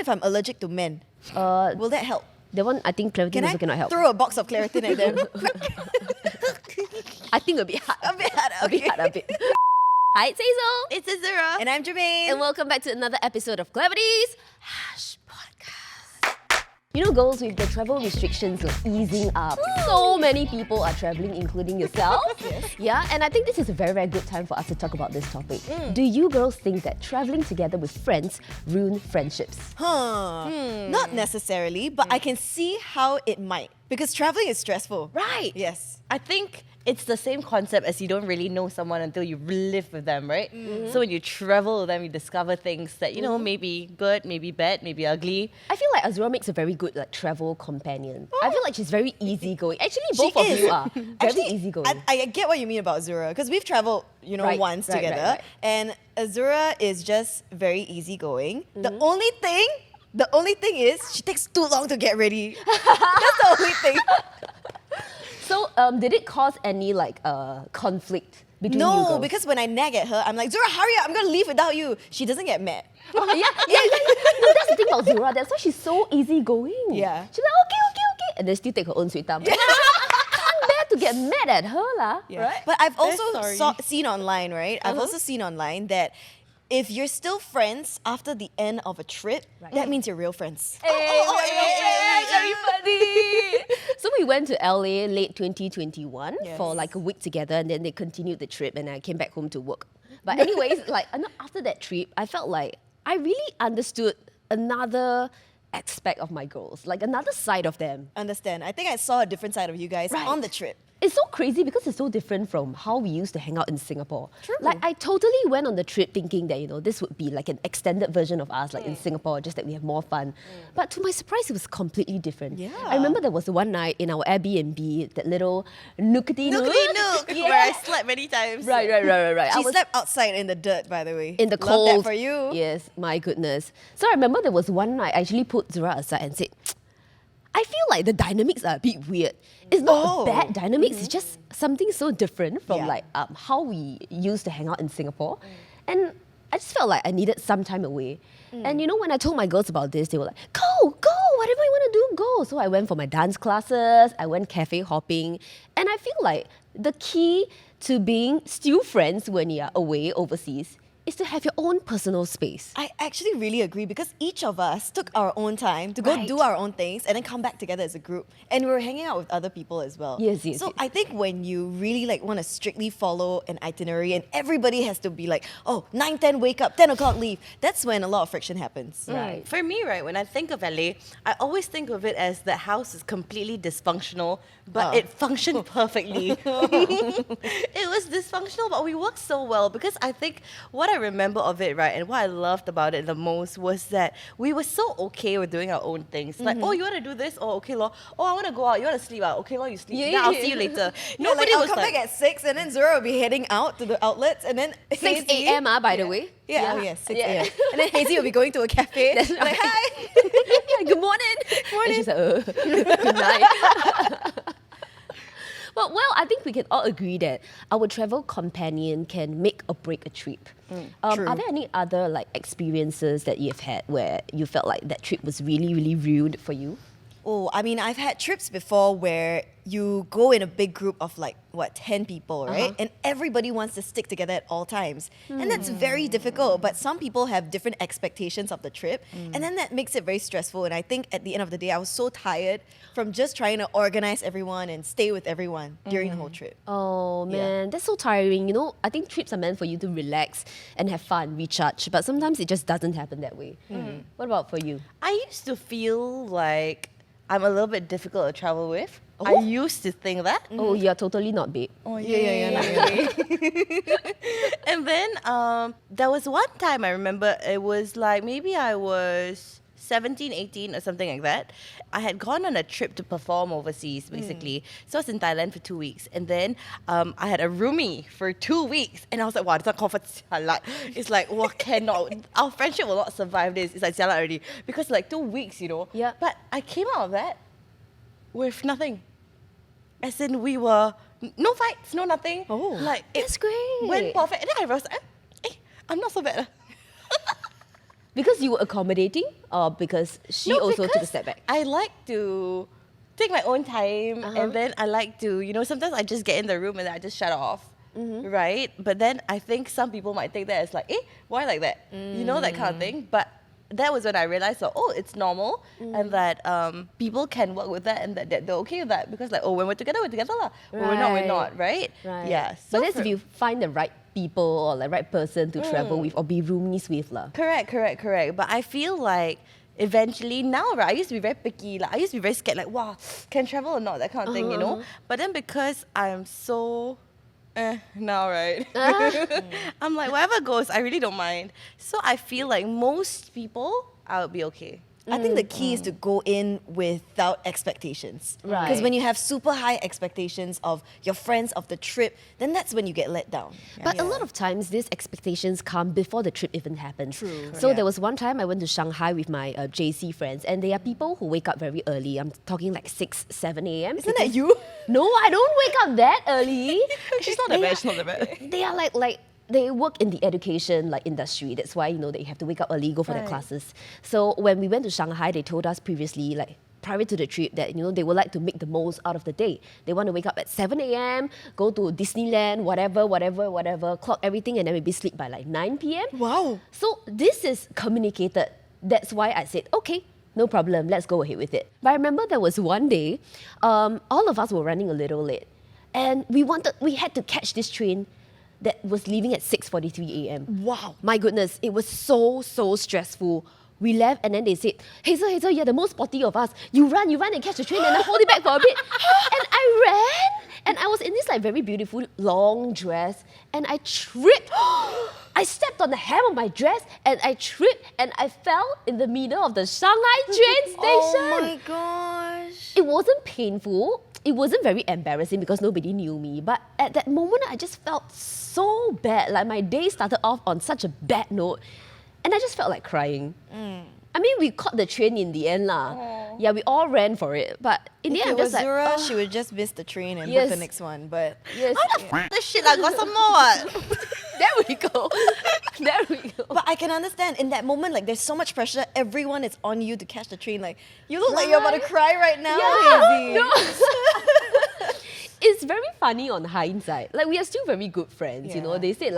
if I'm allergic to men? Will that help? That one, I think Claritin Can also I cannot help. throw a box of Claritin at them? I think a bit hard. A bit hard, A bit okay. hard, a bit. Hi, it's Hazelle. It's Azura. And I'm Germaine. And welcome back to another episode of Clarity's Hush Podcast. You know, girls, with the travel restrictions like easing up, so many people are traveling, including yourself. Yes. Yeah, and I think this is a very, very good time for us to talk about this topic. Do you girls think that traveling together with friends ruin friendships? Not necessarily, but I can see how it might. Because traveling is stressful. Right. Yes. I think it's the same concept as you don't really know someone until you live with them, right? So when you travel with them, you discover things that, you know, maybe good, maybe bad, maybe ugly. I feel like Azura makes a very good like travel companion. I feel like she's very easygoing. Actually, She both of is. you are very Actually, easygoing. I get what you mean about Azura because we've traveled, Right, once right, together, right. and Azura is just very easygoing. The only thing is she takes too long to get ready. That's the only thing. So, did it cause any like conflict between you No, girls? because when I nag at her, I'm like, Zura, hurry up! I'm gonna leave without you. She doesn't get mad. yeah. No, that's the thing about Zura. That's why she's so easygoing. Yeah. She's like, okay, and then still take her own sweet time. Can't bear to get mad at her, lah. Right? But I've Very also sorry. seen online, right? I've also seen online that if you're still friends after the end of a trip, that means you're real friends. Very funny. So we went to LA late 2021 Yes. for like a week together, and then they continued the trip, and I came back home to work. But anyways, like after that trip, I felt like I really understood another aspect of my girls, like another side of them. Understand? I think I saw a different side of you guys Right. on the trip. It's so crazy because it's so different from how we used to hang out in Singapore. True. Like I totally went on the trip thinking that, you know, this would be like an extended version of us, like in Singapore, just that we have more fun. But to my surprise, it was completely different. Yeah. I remember there was one night in our Airbnb, that little nookity nook. Where I slept many times. Right. I She was slept outside in the dirt, by the way. in the Love cold. that for you. Yes, my goodness. So I remember there was one night I actually put Zura aside and said, I feel like the dynamics are a bit weird. It's not a bad dynamics, it's just something so different from Yeah. like how we used to hang out in Singapore. And I just felt like I needed some time away. And you know, when I told my girls about this, they were like, go, whatever you want to do, go. So I went for my dance classes, I went cafe hopping. And I feel like the key to being still friends when you're away overseas is to have your own personal space. I actually really agree because each of us took our own time to go Right. do our own things and then come back together as a group. And we were hanging out with other people as well. Yes. So I think when you really like want to strictly follow an itinerary and everybody has to be like, 9, 10, wake up, 10 o'clock leave, that's when a lot of friction happens. Right. For me, right, when I think of LA, I always think of it as the house is completely dysfunctional, but it functioned perfectly. It was dysfunctional, but we worked so well because I think what I remember of it, right, and what I loved about it the most was that we were so okay with doing our own things. Like, oh, you want to do this? Oh, okay, lor. Oh, I want to go out. You want to sleep out? Okay, lor, you sleep. Yeah, Then I'll yeah. see you later. Nobody will come back at 6 and then Zura will be heading out to the outlets and then 6 Hazy- a.m. By the way. Yeah, 6 Yeah. a.m. And then Hazy will be going to a cafe. That's like, right. hi. Good morning. And she's like, good night. But I think we can all agree that our travel companion can make or break a trip. True. Are there any other like experiences that you've had where you felt like that trip was really, really ruined for you? Oh, I mean, I've had trips before where you go in a big group of 10 people, right? And everybody wants to stick together at all times. And that's very difficult, but some people have different expectations of the trip. And then that makes it very stressful. And I think at the end of the day, I was so tired from just trying to organize everyone and stay with everyone during the whole trip. Oh man, that's so tiring. You know, I think trips are meant for you to relax and have fun, recharge. But sometimes it just doesn't happen that way. What about for you? I used to feel like I'm a little bit difficult to travel with. Oh? I used to think that. Oh, you're totally not, babe. Oh, yeah. And then there was one time I remember it was like maybe I was 17, 18 or something like that. I had gone on a trip to perform overseas, basically. So I was in Thailand for 2 weeks. And then I had a roomie for 2 weeks. And I was like, wow, it's not comfort. It's like, what cannot. Our friendship will not survive this. It's like, jialat already. Because like 2 weeks, you know. Yeah. But I came out of that with nothing. As in, we were no fights, no nothing. Oh. Like, That's great. went perfect. And then I was like, I'm not so bad. Because you were accommodating, or because she No, also took a because step back? I like to take my own time, and then I like to, sometimes I just get in the room and then I just shut off. Right? But then I think some people might take that as like, why like that? That kind of thing. But that was when I realized, it's normal, and that people can work with that, and that they're okay with that, because like, when we're together lah. When we're not, we're not, right? Right. Yeah. But that's if you find the right people or the right person to travel with or be roomies with lah. Correct. But I feel like eventually now, right, I used to be very picky. Like I used to be very scared, like, wow, can travel or not, that kind of thing, But then because I'm so now, right? I'm like, whatever goes, I really don't mind. So I feel like most people, I'll be okay. I think the key is to go in without expectations. Right. Because when you have super high expectations of your friends, of the trip, then that's when you get let down. But a lot of times, these expectations come before the trip even happens. True. So there was one time I went to Shanghai with my JC friends, and there are people who wake up very early. I'm talking like 6, 7 a.m. Isn't that you? No, I don't wake up that early. She's not that bad. She's not that bad. They are like they work in the education industry. That's why they have to wake up early, go for their classes. So when we went to Shanghai, they told us previously, prior to the trip, that they would like to make the most out of the day. They want to wake up at 7 a.m., go to Disneyland, whatever, clock everything, and then maybe sleep by 9 p.m. Wow. So this is communicated. That's why I said, okay, no problem, let's go ahead with it. But I remember there was one day, all of us were running a little late, and we had to catch this train that was leaving at 6:43 a.m. Wow. My goodness, it was so stressful. We left, and then they said, Hazel, you're the most sporty of us. You run and catch the train, and I hold it back for a bit. And I ran, and I was in this very beautiful long dress, and I tripped. I stepped on the hem of my dress, and I tripped, and I fell in the middle of the Shanghai train station. Oh my gosh. It wasn't painful. It wasn't very embarrassing because nobody knew me. But at that moment, I just felt so bad. Like my day started off on such a bad note. And I just felt like crying. I mean, we caught the train in the end lah. Yeah, we all ran for it. But in the If end, it I'm was just Azura, like, she would just miss the train and book Yes. the next one. But yes. This shit, I got some more. There we go. There we go. But I can understand in that moment, there's so much pressure. Everyone is on you to catch the train. You look like you're about to cry right now. Hazy. No. It's very funny on hindsight. We are still very good friends, Yeah. They said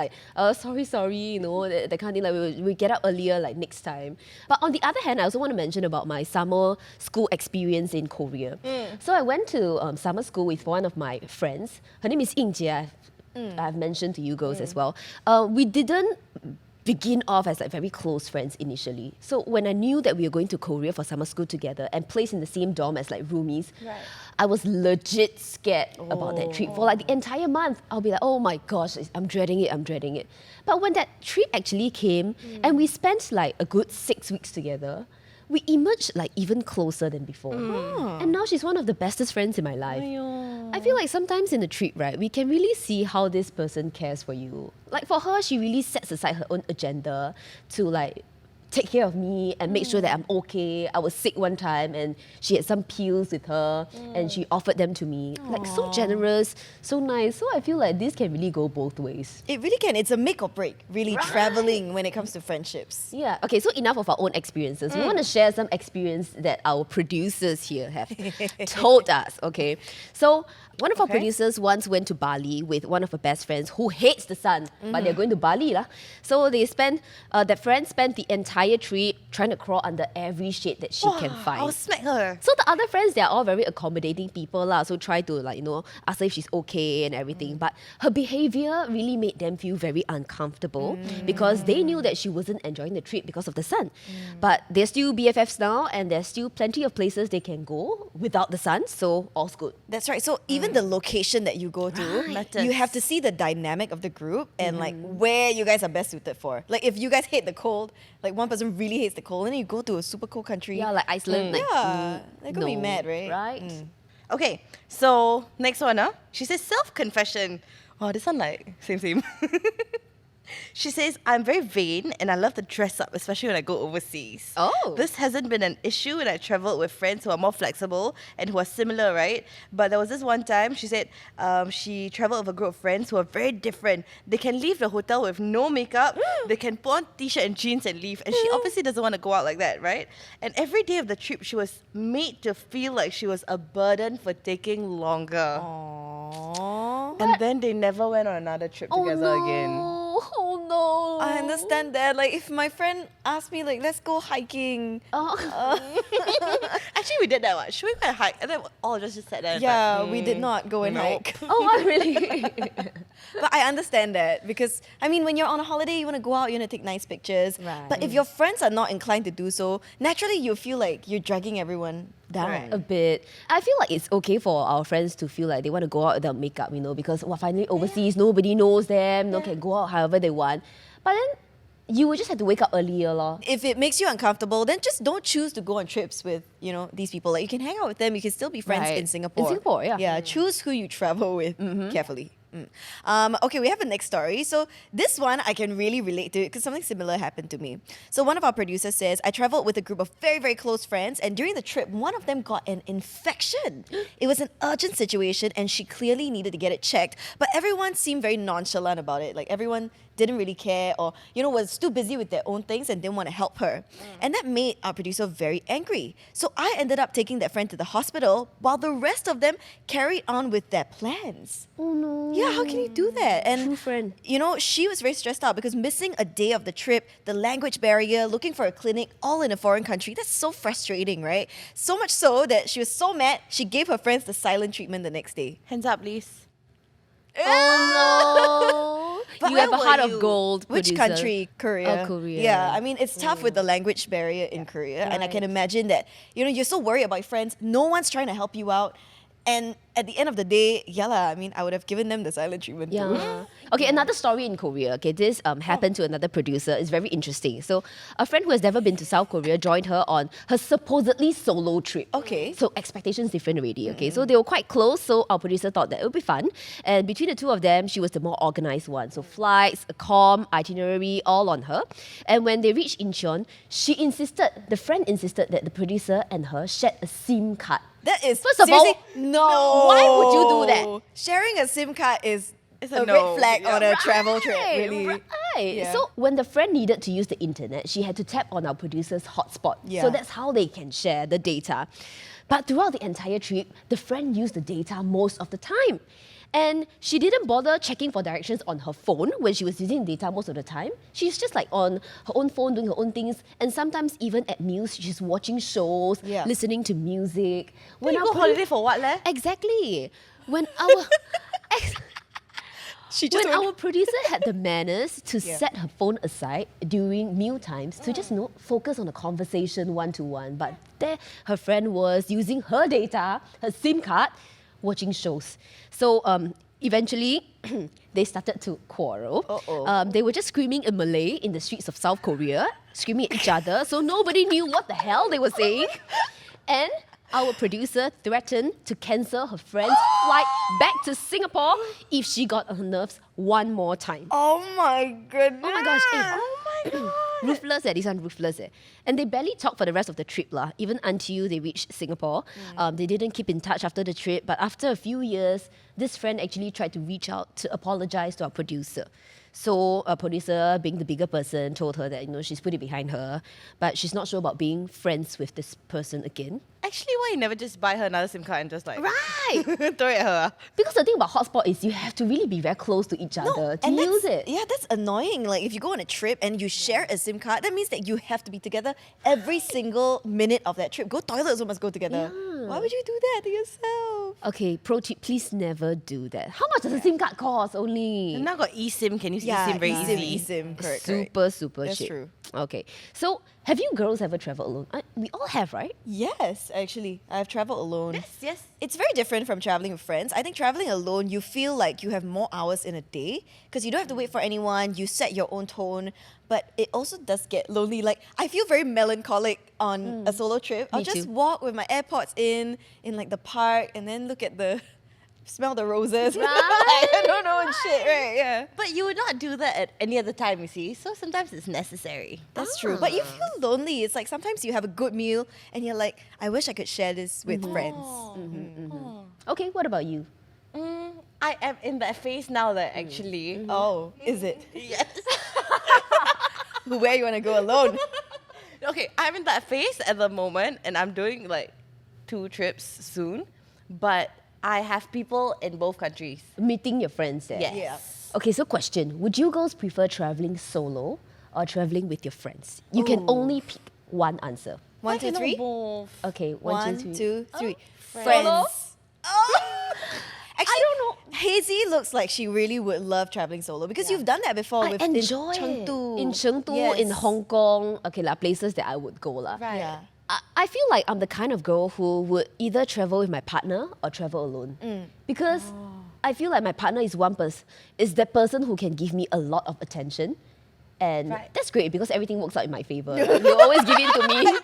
sorry, that kind of thing. We get up earlier next time. But on the other hand, I also want to mention about my summer school experience in Korea. So I went to summer school with one of my friends. Her name is Yingjie. I've mentioned to you girls as well. We didn't begin off as very close friends initially. So when I knew that we were going to Korea for summer school together and placed in the same dorm as roomies, I was legit scared about that trip. For the entire month, I'll be like, oh my gosh, I'm dreading it. But when that trip actually came and we spent a good 6 weeks together, we emerged even closer than before. And now she's one of the bestest friends in my life. I feel like sometimes in the trip, right, we can really see how this person cares for you. For her, she really sets aside her own agenda to take care of me and make sure that I'm okay. I was sick one time and she had some pills with her and she offered them to me. So generous, so nice. So I feel like this can really go both ways. It really can. It's a make or break, really, traveling when it comes to friendships. Yeah. Okay, so enough of our own experiences. We want to share some experience that our producers here have told us, okay? So one of our producers once went to Bali with one of her best friends who hates the sun, but they're going to Bali lah. So that friend spent the entire trip trying to crawl under every shade that she can find. I'll smack her. So the other friends, they're all very accommodating people lah. So try to ask her if she's okay and everything. But her behavior really made them feel very uncomfortable because they knew that she wasn't enjoying the trip because of the sun. But they're still BFFs now, and there's still plenty of places they can go without the sun. So all's good. That's right. So even the location that you go to, Matters. you have to see the dynamic of the group and where you guys are best suited for. If you guys hate the cold, one person really hates the cold, and then you go to a super cold country. Yeah, like Iceland. Yeah, they're gonna be mad, right? Right. Okay, so next one, She says self-confession. Oh, this one same. She says, I'm very vain and I love to dress up, especially when I go overseas. Oh. This hasn't been an issue when I traveled with friends who are more flexible and who are similar, right? But there was this one time, she said she traveled with a group of friends who are very different. They can leave the hotel with no makeup, they can put on t-shirt and jeans and leave. And she obviously doesn't want to go out like that, right? And every day of the trip, she was made to feel like she was a burden for taking longer. Aww. And then they never went on another trip together again. Oh no. I understand that. Like, if my friend asked me, like, let's go hiking. Actually, we did that one. Should we go and hike? And then all of us just sat there. Yeah, we did not go and Nope. hike. Oh, really? But I understand that because, I mean, when you're on a holiday, you want to go out, you want to take nice pictures. Right. But if your friends are not inclined to do so, naturally you feel like you're dragging everyone down. Right. A bit. I feel like it's okay for our friends to feel like they want to go out without makeup, because finally overseas, nobody knows them, can go out however they want. But then you will just have to wake up earlier, lor. If it makes you uncomfortable, then just don't choose to go on trips with, these people. Like, you can hang out with them, you can still be friends Right. in Singapore. In Singapore, yeah. Yeah, choose who you travel with carefully. Okay, we have a next story. So this one I can really relate to because something similar happened to me. So one of our producers says, I traveled with a group of very, very close friends, and during the trip, one of them got an infection. It was an urgent situation and she clearly needed to get it checked, but everyone seemed very nonchalant about it. Like, everyone didn't really care or, was too busy with their own things and didn't want to help her. And that made our producer very angry. So I ended up taking that friend to the hospital while the rest of them carried on with their plans. Oh no. Yeah, how can you do that? And True friend. she was very stressed out because missing a day of the trip, the language barrier, looking for a clinic, all in a foreign country, that's so frustrating, right? So much so that she was so mad, she gave her friends the silent treatment the next day. Hands up, please. Oh no. But You have a where heart were of you? gold. Which producer. country? Korea. Oh, Korea. Yeah, I mean, it's tough with the language barrier in Korea. And I can imagine that, you're so worried about your friends. No one's trying to help you out. And at the end of the day, I would have given them the silent treatment too. Yeah. Okay, another story in Korea. Okay, this happened to another producer. It's very interesting. So, a friend who has never been to South Korea joined her on her supposedly solo trip. Okay. So, expectations different already. Okay, so they were quite close. So, our producer thought that it would be fun. And between the two of them, she was the more organized one. So, flights, itinerary, all on her. And when they reached Incheon, the friend insisted that the producer and her shared a SIM card. That is, First of all, seriously, no. why would you do that? Sharing a SIM card is a a no. red flag Yeah. on a travel trip, really. Right. Yeah. So when the friend needed to use the internet, she had to tap on our producer's hotspot. Yeah. So that's how they can share the data. But throughout the entire trip, the friend used the data most of the time. And she didn't bother checking for directions on her phone when she was using data most of the time. She's just like on her own phone doing her own things. And sometimes even at meals, she's watching shows, Yeah. listening to music. When you our go holiday for what, leh? Exactly. When our... She just When went, our producer had the manners to Yeah. set her phone aside during meal times to just focus on a conversation one-to-one, but there her friend was using her data, her SIM card, watching shows. So eventually, they started to quarrel. Uh-oh. They were just screaming in Malay in the streets of South Korea, screaming at each other, so nobody knew what the hell they were saying. And our producer threatened to cancel her friend's flight back to Singapore if she got on her nerves one more time. oh my goodness. Oh my gosh, Oh my god. ruthless this one ruthless And they barely talked for the rest of the trip even until they reached Singapore. They didn't keep in touch after the trip, but after a few years, this friend actually tried to reach out to apologize to our producer. So a producer, being the bigger person, told her that she's put it behind her, but she's not sure about being friends with this person again. Actually, why you never just buy her another SIM card and just like Right. throw it at her? Because the thing about hotspot is you have to really be very close to each other to and use that's- it. Yeah, that's annoying. Like, if you go on a trip and you share a SIM card, that means that you have to be together every single minute of that trip. Go toilet also must go together. Yeah. Why would you do that to yourself? Okay, pro tip, please never do that. How much does a SIM card cost only? And now got eSIM, can use eSIM very eSIM, easily. eSIM, correct. Super That's cheap. true. Okay, so have you girls ever traveled alone? We all have, right? Yes, actually. I've traveled alone. Yes. It's very different from traveling with friends. I think traveling alone, you feel like you have more hours in a day because you don't have to wait for anyone. You set your own tone, but it also does get lonely. Like, I feel very melancholic on a solo trip. I'll Me just too. walk with my AirPods in like the park, and then look at the smell the roses. Right. I don't know and shit, right? Yeah. But you would not do that at any other time, you see. So sometimes it's necessary. That's true. But you feel lonely. It's like sometimes you have a good meal and you're like, I wish I could share this with friends. Okay, what about you? I am in that phase now that actually. Oh, is it? Yes. Where you want to go alone? Okay, I'm in that phase at the moment and I'm doing like 2 trips soon. But I have people in both countries. Meeting your friends there. Yes. Yeah. Okay, so question. Would you girls prefer traveling solo or traveling with your friends? You can only pick one answer. 1, 2, 3. Both. Okay, 1, 2, 3. Friends. Solo? Oh. Actually, I don't know. Hazy looks like she really would love traveling solo because you've done that before I with enjoy in Chengdu. In Chengdu, in Yes. Hong Kong, okay, places that I would go. Right. Yeah. I feel like I'm the kind of girl who would either travel with my partner or travel alone. Because I feel like my partner is is that person who can give me a lot of attention. And Right. that's great because everything works out in my favor. You always give in to me.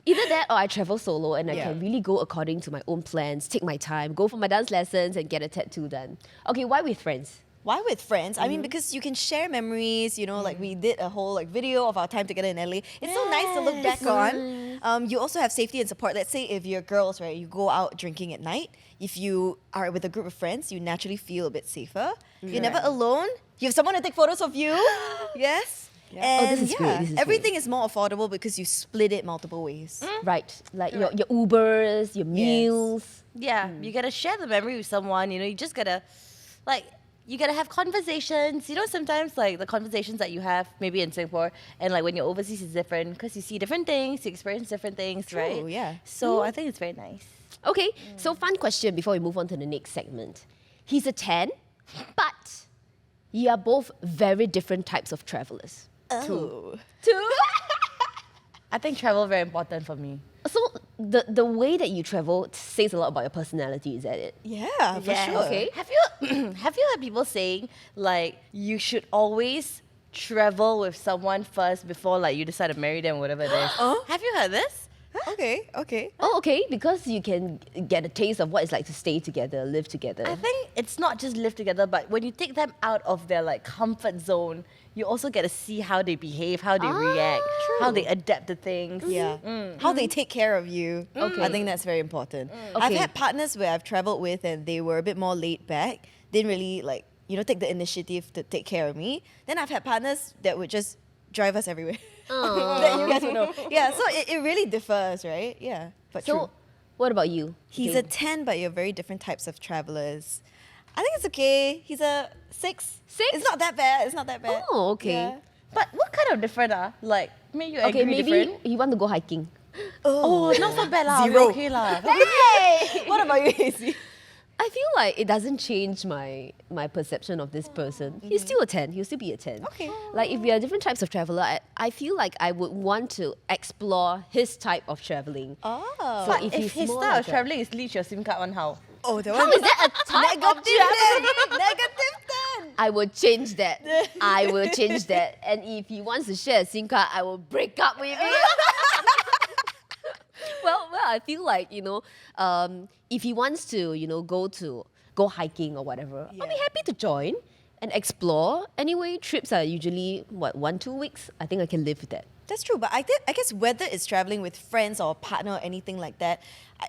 Either that or I travel solo and I Yeah. can really go according to my own plans, take my time, go for my dance lessons and get a tattoo done. Okay, why with friends? Why with friends? I mean, because you can share memories, you know, like we did a whole video of our time together in LA. It's so nice to look back on. You also have safety and support. Let's say if you're girls, right, you go out drinking at night. If you are with a group of friends, you naturally feel a bit safer. You're never alone. You have someone to take photos of you. Yes. Oh, this is great, this is everything is more affordable because you split it multiple ways. Right, like your Ubers, your meals. Yeah, you gotta share the memory with someone. You know, you just gotta, like, you gotta have conversations. You know, sometimes like the conversations that you have maybe in Singapore and like when you're overseas is different because you see different things, you experience different things, right? True, yeah. So I think it's very nice. Okay, so fun question before we move on to the next segment. He's a 10, but you are both very different types of travelers. Oh. Two? I think travel very important for me. So the way that you travel says a lot about your personality, is that it? Yeah, for Yes. sure. Okay. Have you have you heard people saying like you should always travel with someone first before like you decide to marry them, whatever it is? Have you heard this? Okay, okay. Oh, okay, because you can get a taste of what it's like to stay together, live together. I think it's not just live together, but when you take them out of their like comfort zone, you also get to see how they behave, how they react, how they adapt to things. Yeah. How they take care of you. Okay. I think that's very important. I've Okay. had partners where I've traveled with and they were a bit more laid back, didn't really like, take the initiative to take care of me. Then I've had partners that would just drive us everywhere. That you guys would know. Yeah, so it really differs, right? Yeah. But So, true. what about you? He's Okay. a 10, but you're very different types of travelers. I think it's okay. He's a 6. 6? It's not that bad. It's not that bad. Oh, okay. Yeah. But what kind of different Like, make you Okay, angry maybe different? you want to go hiking. Oh, not so bad lah. 0. Okay lah. Hey! What about you, Hazy? I feel like it doesn't change my perception of this person. He's still a 10. He'll still be a 10. Okay. Like if we are different types of traveler, I feel like I would want to explore his type of traveling. Oh. So But if if he's his more style like of traveling is leech your SIM card on how? Oh, that How one. is that a type of traveling? Negative 10. I will change that. I will change that. And if he wants to share a SIM card, I will break up with him. well, I feel like, if he wants to, go hiking or whatever, I'll be Yeah. happy to join and explore. Anyway, trips are usually, 1-2 weeks? I think I can live with that. That's true, but I guess whether it's traveling with friends or a partner or anything like that,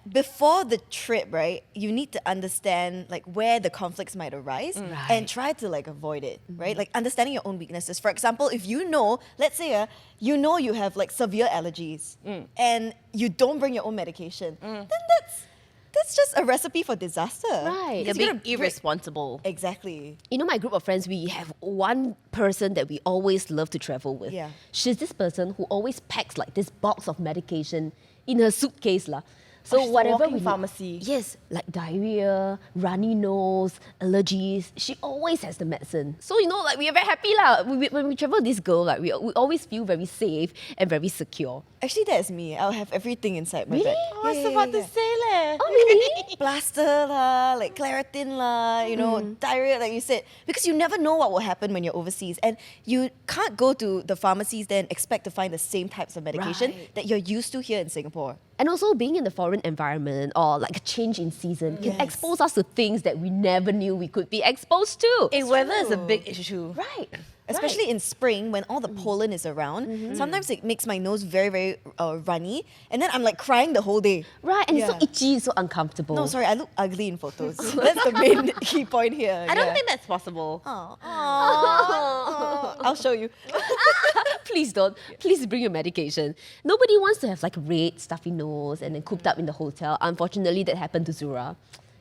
before the trip, right, you need to understand like where the conflicts might arise and try to like avoid it, right? Like understanding your own weaknesses. For example, if you know, let's say, you have like severe allergies and you don't bring your own medication, then that's just a recipe for disaster. Right. You're Because being gotta break- irresponsible. Exactly. My group of friends, we have one person that we always love to travel with. Yeah. She's this person who always packs like this box of medication in her suitcase lah. So she's a whatever walking we need- pharmacy. Yes, like diarrhea, runny nose, allergies. She always has the medicine. So like we are very happy lah. When we travel with this girl, like we always feel very safe and very secure. Actually, that's me. I'll have everything inside my Really? bag. I was about to say leh. Oh really? Plaster lah, like Claritin lah, diarrhea, like you said. Because you never know what will happen when you're overseas. And you can't go to the pharmacies there and expect to find the same types of medication Right. that you're used to here in Singapore. And also being in the foreign environment or like a change in season can expose us to things that we never knew we could be exposed to. Weather is a big issue. Right. Especially in spring when all the pollen is around. Sometimes it makes my nose very, very runny. And then I'm like crying the whole day. Right, and it's so itchy, so uncomfortable. No, sorry, I look ugly in photos. That's the main key point here. I don't think that's possible. I'll show you. Please don't. Please bring your medication. Nobody wants to have like a red, stuffy nose and then cooped up in the hotel. Unfortunately, that happened to Zura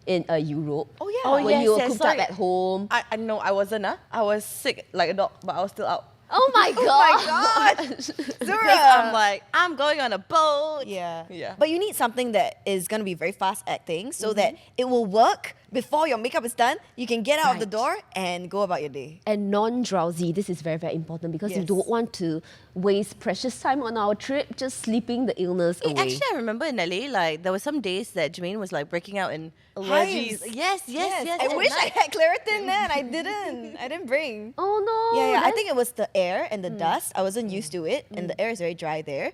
in Europe. Oh, yeah. Oh, When yes, you were yes, cooped sorry. up at home. I know I wasn't. I was sick like a dog, but I was still out. Oh my god. God. Zura. Because I'm like, I'm going on a boat. Yeah. Yeah. But you need something that is going to be very fast acting so that it will work before your makeup is done. You can get out of the door and go about your day. And non-drowsy, this is very, very important because you Yes. don't want to waste precious time on our trip just sleeping the illness away. Actually, I remember in LA, like there were some days that Germaine was like breaking out in allergies. Hives. Yes. I at wish I night. had Claritin then. I didn't. I didn't bring. Oh no. Yeah, I that's- think it was the air and the dust. I wasn't used to it, and the air is very dry there.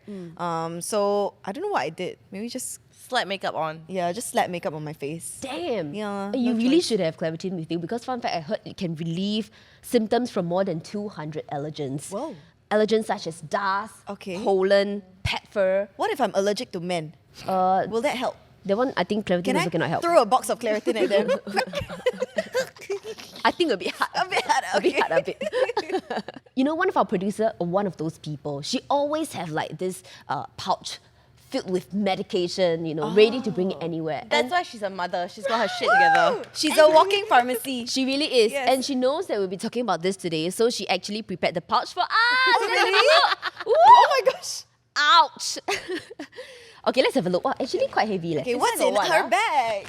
So I don't know what I did. Maybe just Slight makeup on. just slap makeup on my face. Damn. Yeah, You no really choice. should have Claritin with you because fun fact, I heard it can relieve symptoms from more than 200 allergens. Whoa. Allergens such as dust, Okay. pollen, pet fur. What if I'm allergic to men? Will that help? That one, I think Claritin Can I also cannot help. throw a box of Claritin at them? I think a bit hard. A bit hard, A bit okay. hard, a bit. You know, one of our producer, or one of those people, she always have like this pouch filled with medication, you know, ready to bring it anywhere. That's why she's a mother. She's got her shit together. She's a walking pharmacy. She really is. Yes. And she knows that we'll be talking about this today, so she actually prepared the pouch for us. Really? Ooh. Oh my gosh. Ouch. Okay, let's have a look. Wow, actually quite heavy. Okay, Leh. what's that in the one, her ah? bag?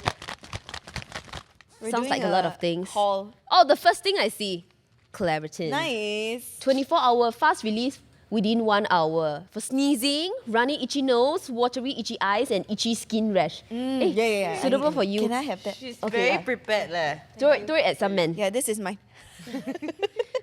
We're Sounds doing like a lot of things. Haul. Oh, the first thing I see, Claritin. Nice. 24-hour fast release within 1 hour. For sneezing, runny itchy nose, watery itchy eyes, and itchy skin rash. Yeah. Suitable I- for you. Can I have that? She's Okay, very yeah. prepared. Leh. Throw it at some men. Yeah, this is mine.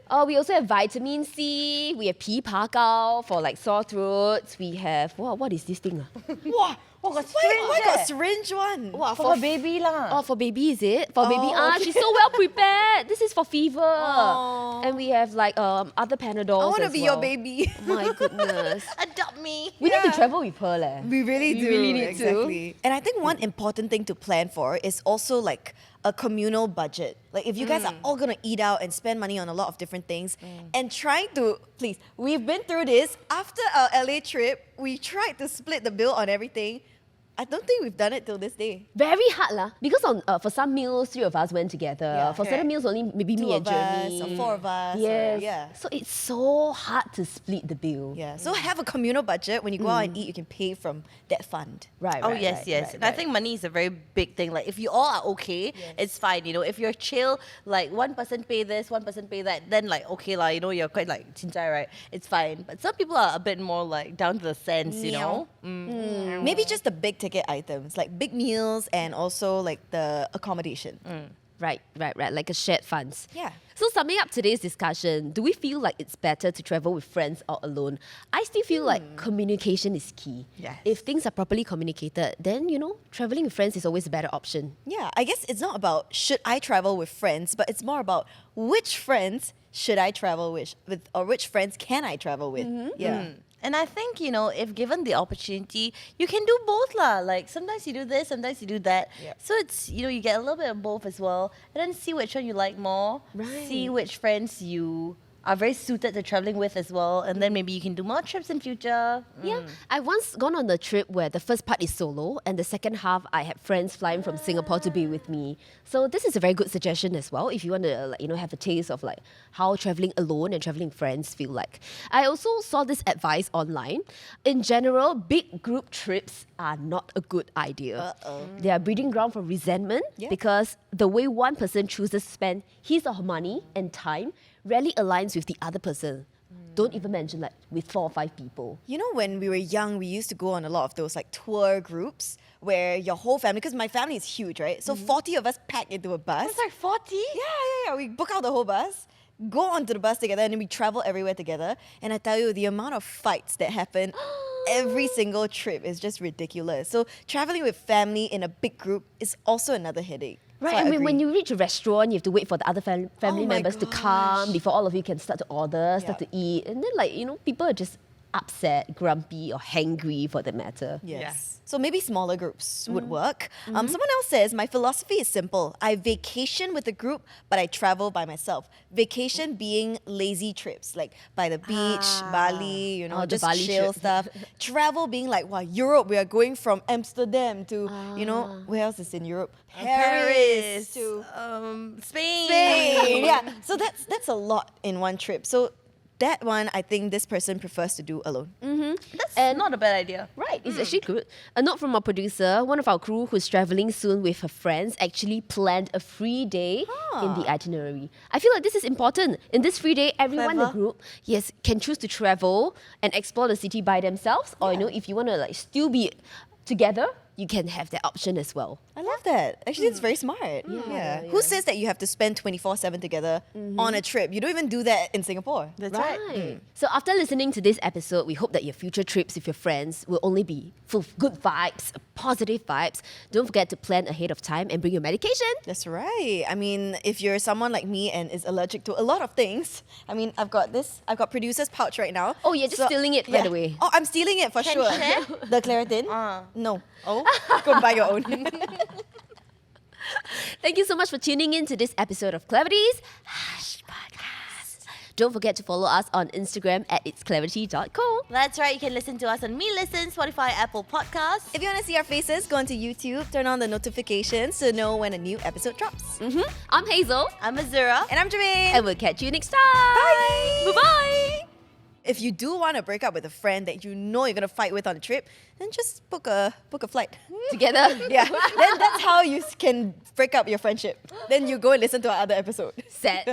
Oh, we also have vitamin C. We have pea pakao for like sore throats. We have, what is this thing? Wow. got Why got syringe syringe one? Wow, for a baby lah. Oh, for baby is it? For baby, okay. she's so well prepared. This is for fever. Oh. And we have like other Panadols I want to as be well. your baby. Oh my goodness. Adopt me. We need to Yeah. travel with her leh. We really do. really need to. exactly. And I think one important thing to plan for is also like a communal budget. Like if you guys are all gonna eat out and spend money on a lot of different things and trying to, please, we've been through this. After our LA trip, we tried to split the bill on everything. I don't think we've done it till this day. Very hard lah. Because for some meals, 3 of us went together. Yeah, for certain correct. meals, only maybe 2 me of and us Jeremy. or 4 of us. Yes. Or, yeah. So it's so hard to split the bill. Yeah. So have a communal budget. When you go out and eat, you can pay from that fund. Right, Oh right, yes, right, yes. right, And I right. think money is a very big thing. Like if you all are okay, it's fine. You know, if you're chill, like one person pay this, one person pay that, then like okay lah. You know, you're quite like chinchai, right? It's fine. But some people are a bit more like down to the sense. You know. Maybe just the big ticket items, like big meals and also like the accommodation. Right. Like a shared funds. Yeah. So summing up today's discussion, do we feel like it's better to travel with friends or alone? I still feel like communication is key. Yes. If things are properly communicated, then, you know, traveling with friends is always a better option. Yeah, I guess it's not about should I travel with friends, but it's more about which friends should I travel with or which friends can I travel with. Yeah. And I think, you know, if given the opportunity, you can do both lah. Like sometimes you do this, sometimes you do that. Yep. So it's, you know, you get a little bit of both as well. And then see which one you like more. Right. See which friends you are very suited to traveling with as well. And then maybe you can do more trips in future. Yeah, I once gone on a trip where the first part is solo and the second half I had friends flying from Singapore to be with me. So this is a very good suggestion as well if you want to like, you know, have a taste of like how traveling alone and traveling with friends feel like. I also saw this advice online. In general, big group trips are not a good idea. They are breeding ground for resentment Yeah. because the way one person chooses to spend his or her money and time rarely aligns with the other person. Don't even mention like with 4 or 5 people. You know, when we were young, we used to go on a lot of those like tour groups where your whole family, because my family is huge, right? So 40 of us pack into a bus. It's like 40? Yeah. We book out the whole bus, go onto the bus together, and then we travel everywhere together. And I tell you, the amount of fights that happen every single trip is just ridiculous. So traveling with family in a big group is also another headache. Right, So I mean, agree. when you reach a restaurant, you have to wait for the other family Oh my members to come before all of you can start to order, start to eat. And then, people are just upset, grumpy, or hangry for that matter. Yes. So maybe smaller groups would work. Someone else says, my philosophy is simple. I vacation with a group, but I travel by myself. Vacation being lazy trips, like by the beach, Bali, the just Bali chill trip. stuff. Travel being like, wow, Europe, we are going from Amsterdam to, where else is in Europe? Paris to Spain. Spain. Yeah. So that's a lot in one trip. So that one, I think this person prefers to do alone. That's not a bad idea. Right, it's actually good. A note from our producer, one of our crew who's traveling soon with her friends actually planned a free day in the itinerary. I feel like this is important. In this free day, everyone in the Clever. group, can choose to travel and explore the city by themselves. Or, if you want to still be together, you can have that option as well. I love that. Actually, it's very smart. Yeah. Who says that you have to spend 24/7 together on a trip? You don't even do that in Singapore. That's right. So after listening to this episode, we hope that your future trips with your friends will only be full of good vibes, positive vibes. Don't forget to plan ahead of time and bring your medication. That's right. I mean, if you're someone like me and is allergic to a lot of things, I mean, I've got producer's pouch right now. Oh, you're just stealing it, by the way. Oh, I'm stealing it for Can sure. you share? The Claritin? No. Oh. Go buy your own. Thank you so much for tuning in to this episode of Clevity's Hush Podcast. Don't forget to follow us on Instagram at itsclevity.co. That's right. You can listen to us on Me Listen, Spotify, Apple Podcasts. If you want to see our faces, go onto YouTube, turn on the notifications to know when a new episode drops. I'm Hazel, I'm Azura. And I'm Germaine. and we'll catch you next time. Bye. Bye-bye. If you do want to break up with a friend that you know you're gonna fight with on a trip, then just book a flight. Together. Yeah, then that's how you can break up your friendship. Then you go and listen to our other episode. Sad.